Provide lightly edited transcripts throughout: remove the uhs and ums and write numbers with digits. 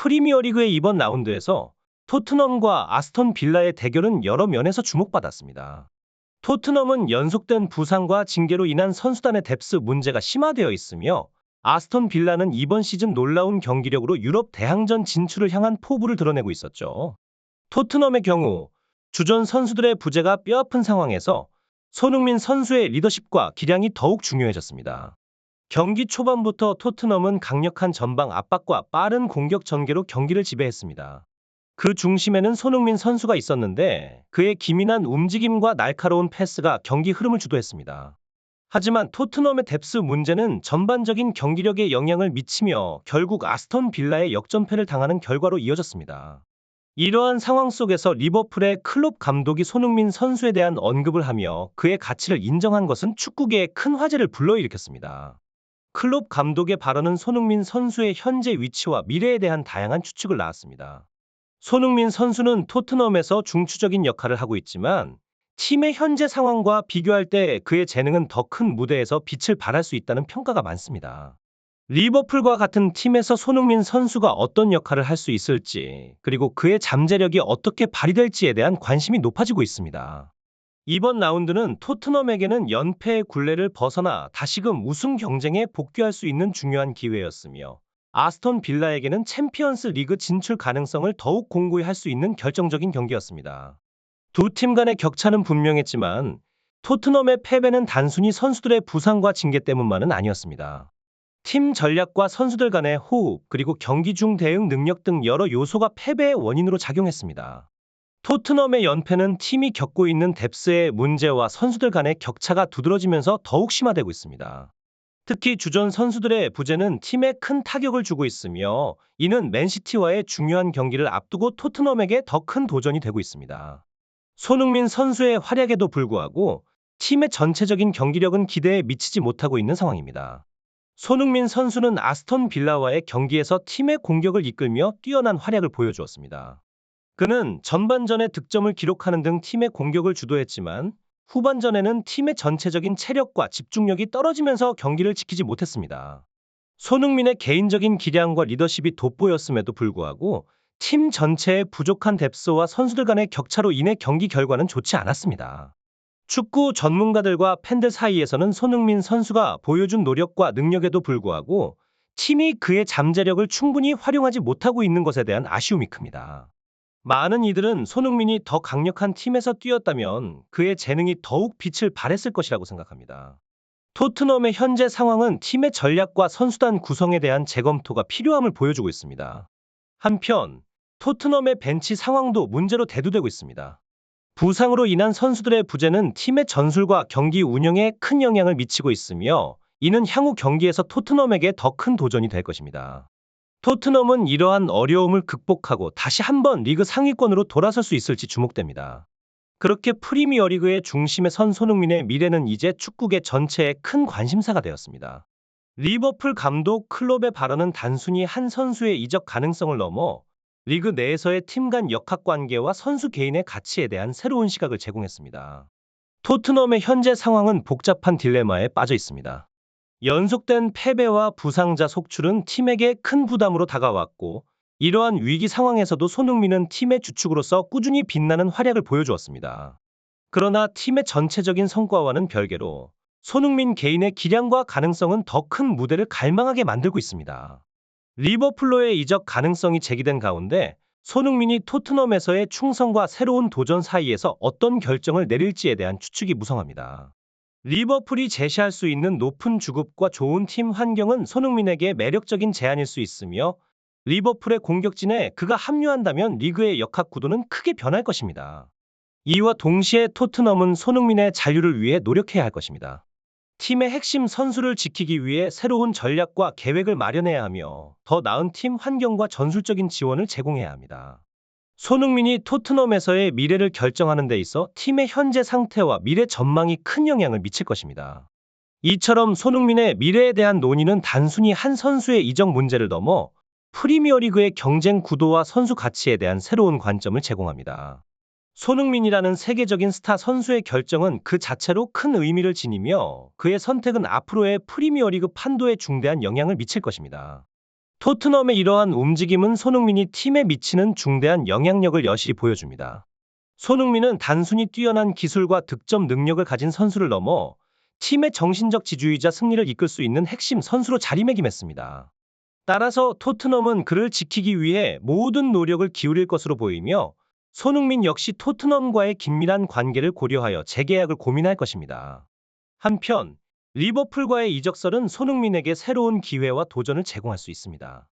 프리미어리그의 이번 라운드에서 토트넘과 아스톤 빌라의 대결은 여러 면에서 주목받았습니다. 토트넘은 연속된 부상과 징계로 인한 선수단의 뎁스 문제가 심화되어 있으며, 아스톤 빌라는 이번 시즌 놀라운 경기력으로 유럽 대항전 진출을 향한 포부를 드러내고 있었죠. 토트넘의 경우 주전 선수들의 부재가 뼈아픈 상황에서 손흥민 선수의 리더십과 기량이 더욱 중요해졌습니다. 경기 초반부터 토트넘은 강력한 전방 압박과 빠른 공격 전개로 경기를 지배했습니다. 그 중심에는 손흥민 선수가 있었는데, 그의 기민한 움직임과 날카로운 패스가 경기 흐름을 주도했습니다. 하지만 토트넘의 뎁스 문제는 전반적인 경기력에 영향을 미치며 결국 아스톤 빌라의 역전패를 당하는 결과로 이어졌습니다. 이러한 상황 속에서 리버풀의 클롭 감독이 손흥민 선수에 대한 언급을 하며 그의 가치를 인정한 것은 축구계에 큰 화제를 불러일으켰습니다. 클롭 감독의 발언은 손흥민 선수의 현재 위치와 미래에 대한 다양한 추측을 낳았습니다. 손흥민 선수는 토트넘에서 중추적인 역할을 하고 있지만, 팀의 현재 상황과 비교할 때 그의 재능은 더 큰 무대에서 빛을 발할 수 있다는 평가가 많습니다. 리버풀과 같은 팀에서 손흥민 선수가 어떤 역할을 할 수 있을지, 그리고 그의 잠재력이 어떻게 발휘될지에 대한 관심이 높아지고 있습니다. 이번 라운드는 토트넘에게는 연패의 굴레를 벗어나 다시금 우승 경쟁에 복귀할 수 있는 중요한 기회였으며, 아스톤 빌라에게는 챔피언스 리그 진출 가능성을 더욱 공고히 할 수 있는 결정적인 경기였습니다. 두 팀 간의 격차는 분명했지만, 토트넘의 패배는 단순히 선수들의 부상과 징계 때문만은 아니었습니다. 팀 전략과 선수들 간의 호흡, 그리고 경기 중 대응 능력 등 여러 요소가 패배의 원인으로 작용했습니다. 토트넘의 연패는 팀이 겪고 있는 뎁스의 문제와 선수들 간의 격차가 두드러지면서 더욱 심화되고 있습니다. 특히 주전 선수들의 부재는 팀에 큰 타격을 주고 있으며, 이는 맨시티와의 중요한 경기를 앞두고 토트넘에게 더 큰 도전이 되고 있습니다. 손흥민 선수의 활약에도 불구하고 팀의 전체적인 경기력은 기대에 미치지 못하고 있는 상황입니다. 손흥민 선수는 아스톤 빌라와의 경기에서 팀의 공격을 이끌며 뛰어난 활약을 보여주었습니다. 그는 전반전에 득점을 기록하는 등 팀의 공격을 주도했지만, 후반전에는 팀의 전체적인 체력과 집중력이 떨어지면서 경기를 지키지 못했습니다. 손흥민의 개인적인 기량과 리더십이 돋보였음에도 불구하고 팀 전체의 부족한 뎁스와 선수들 간의 격차로 인해 경기 결과는 좋지 않았습니다. 축구 전문가들과 팬들 사이에서는 손흥민 선수가 보여준 노력과 능력에도 불구하고 팀이 그의 잠재력을 충분히 활용하지 못하고 있는 것에 대한 아쉬움이 큽니다. 많은 이들은 손흥민이 더 강력한 팀에서 뛰었다면 그의 재능이 더욱 빛을 발했을 것이라고 생각합니다. 토트넘의 현재 상황은 팀의 전략과 선수단 구성에 대한 재검토가 필요함을 보여주고 있습니다. 한편 토트넘의 벤치 상황도 문제로 대두되고 있습니다. 부상으로 인한 선수들의 부재는 팀의 전술과 경기 운영에 큰 영향을 미치고 있으며, 이는 향후 경기에서 토트넘에게 더 큰 도전이 될 것입니다. 토트넘은 이러한 어려움을 극복하고 다시 한번 리그 상위권으로 돌아설 수 있을지 주목됩니다. 그렇게 프리미어리그의 중심에 선 손흥민의 미래는 이제 축구계 전체의 큰 관심사가 되었습니다. 리버풀 감독 클롭의 발언은 단순히 한 선수의 이적 가능성을 넘어 리그 내에서의 팀 간 역학관계와 선수 개인의 가치에 대한 새로운 시각을 제공했습니다. 토트넘의 현재 상황은 복잡한 딜레마에 빠져 있습니다. 연속된 패배와 부상자 속출은 팀에게 큰 부담으로 다가왔고, 이러한 위기 상황에서도 손흥민은 팀의 주축으로서 꾸준히 빛나는 활약을 보여주었습니다. 그러나 팀의 전체적인 성과와는 별개로 손흥민 개인의 기량과 가능성은 더 큰 무대를 갈망하게 만들고 있습니다. 리버풀로의 이적 가능성이 제기된 가운데 손흥민이 토트넘에서의 충성과 새로운 도전 사이에서 어떤 결정을 내릴지에 대한 추측이 무성합니다. 리버풀이 제시할 수 있는 높은 주급과 좋은 팀 환경은 손흥민에게 매력적인 제안일 수 있으며, 리버풀의 공격진에 그가 합류한다면 리그의 역학 구도는 크게 변할 것입니다. 이와 동시에 토트넘은 손흥민의 잔류를 위해 노력해야 할 것입니다. 팀의 핵심 선수를 지키기 위해 새로운 전략과 계획을 마련해야 하며, 더 나은 팀 환경과 전술적인 지원을 제공해야 합니다. 손흥민이 토트넘에서의 미래를 결정하는 데 있어 팀의 현재 상태와 미래 전망이 큰 영향을 미칠 것입니다. 이처럼 손흥민의 미래에 대한 논의는 단순히 한 선수의 이적 문제를 넘어 프리미어리그의 경쟁 구도와 선수 가치에 대한 새로운 관점을 제공합니다. 손흥민이라는 세계적인 스타 선수의 결정은 그 자체로 큰 의미를 지니며, 그의 선택은 앞으로의 프리미어리그 판도에 중대한 영향을 미칠 것입니다. 토트넘의 이러한 움직임은 손흥민이 팀에 미치는 중대한 영향력을 여실히 보여줍니다. 손흥민은 단순히 뛰어난 기술과 득점 능력을 가진 선수를 넘어 팀의 정신적 지주이자 승리를 이끌 수 있는 핵심 선수로 자리매김했습니다. 따라서 토트넘은 그를 지키기 위해 모든 노력을 기울일 것으로 보이며 손흥민 역시 토트넘과의 긴밀한 관계를 고려하여 재계약을 고민할 것입니다. 한편 리버풀과의 이적설은 손흥민에게 새로운 기회와 도전을 제공할 수 있습니다.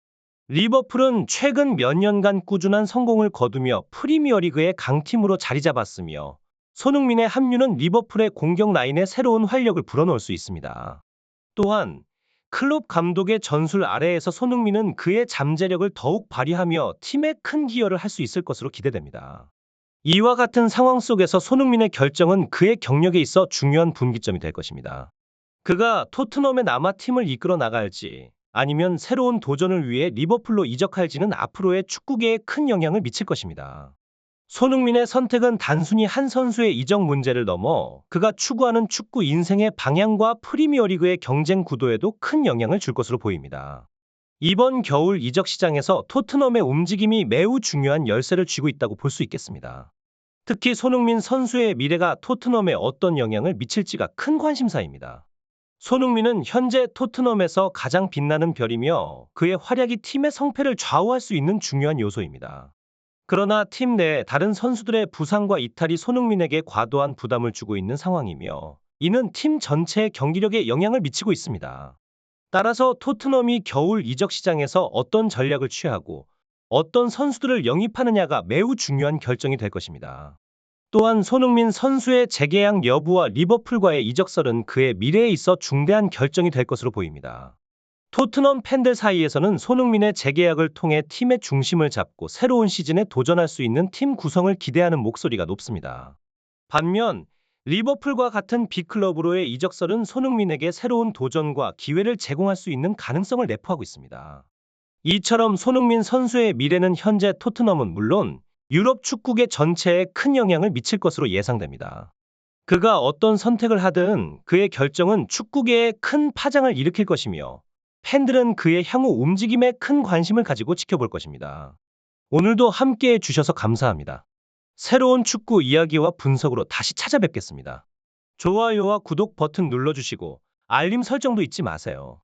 리버풀은 최근 몇 년간 꾸준한 성공을 거두며 프리미어리그의 강팀으로 자리 잡았으며 손흥민의 합류는 리버풀의 공격 라인에 새로운 활력을 불어넣을 수 있습니다. 또한 클롭 감독의 전술 아래에서 손흥민은 그의 잠재력을 더욱 발휘하며 팀에 큰 기여를 할 수 있을 것으로 기대됩니다. 이와 같은 상황 속에서 손흥민의 결정은 그의 경력에 있어 중요한 분기점이 될 것입니다. 그가 토트넘에 남아 팀을 이끌어 나갈지 아니면 새로운 도전을 위해 리버풀로 이적할지는 앞으로의 축구계에 큰 영향을 미칠 것입니다. 손흥민의 선택은 단순히 한 선수의 이적 문제를 넘어 그가 추구하는 축구 인생의 방향과 프리미어리그의 경쟁 구도에도 큰 영향을 줄 것으로 보입니다. 이번 겨울 이적 시장에서 토트넘의 움직임이 매우 중요한 열쇠를 쥐고 있다고 볼 수 있겠습니다. 특히 손흥민 선수의 미래가 토트넘에 어떤 영향을 미칠지가 큰 관심사입니다. 손흥민은 현재 토트넘에서 가장 빛나는 별이며 그의 활약이 팀의 성패를 좌우할 수 있는 중요한 요소입니다. 그러나 팀 내 다른 선수들의 부상과 이탈이 손흥민에게 과도한 부담을 주고 있는 상황이며 이는 팀 전체의 경기력에 영향을 미치고 있습니다. 따라서 토트넘이 겨울 이적 시장에서 어떤 전략을 취하고 어떤 선수들을 영입하느냐가 매우 중요한 결정이 될 것입니다. 또한 손흥민 선수의 재계약 여부와 리버풀과의 이적설은 그의 미래에 있어 중대한 결정이 될 것으로 보입니다. 토트넘 팬들 사이에서는 손흥민의 재계약을 통해 팀의 중심을 잡고 새로운 시즌에 도전할 수 있는 팀 구성을 기대하는 목소리가 높습니다. 반면 리버풀과 같은 빅클럽으로의 이적설은 손흥민에게 새로운 도전과 기회를 제공할 수 있는 가능성을 내포하고 있습니다. 이처럼 손흥민 선수의 미래는 현재 토트넘은 물론 유럽 축구계 전체에 큰 영향을 미칠 것으로 예상됩니다. 그가 어떤 선택을 하든 그의 결정은 축구계에 큰 파장을 일으킬 것이며 팬들은 그의 향후 움직임에 큰 관심을 가지고 지켜볼 것입니다. 오늘도 함께해 주셔서 감사합니다. 새로운 축구 이야기와 분석으로 다시 찾아뵙겠습니다. 좋아요와 구독 버튼 눌러주시고 알림 설정도 잊지 마세요.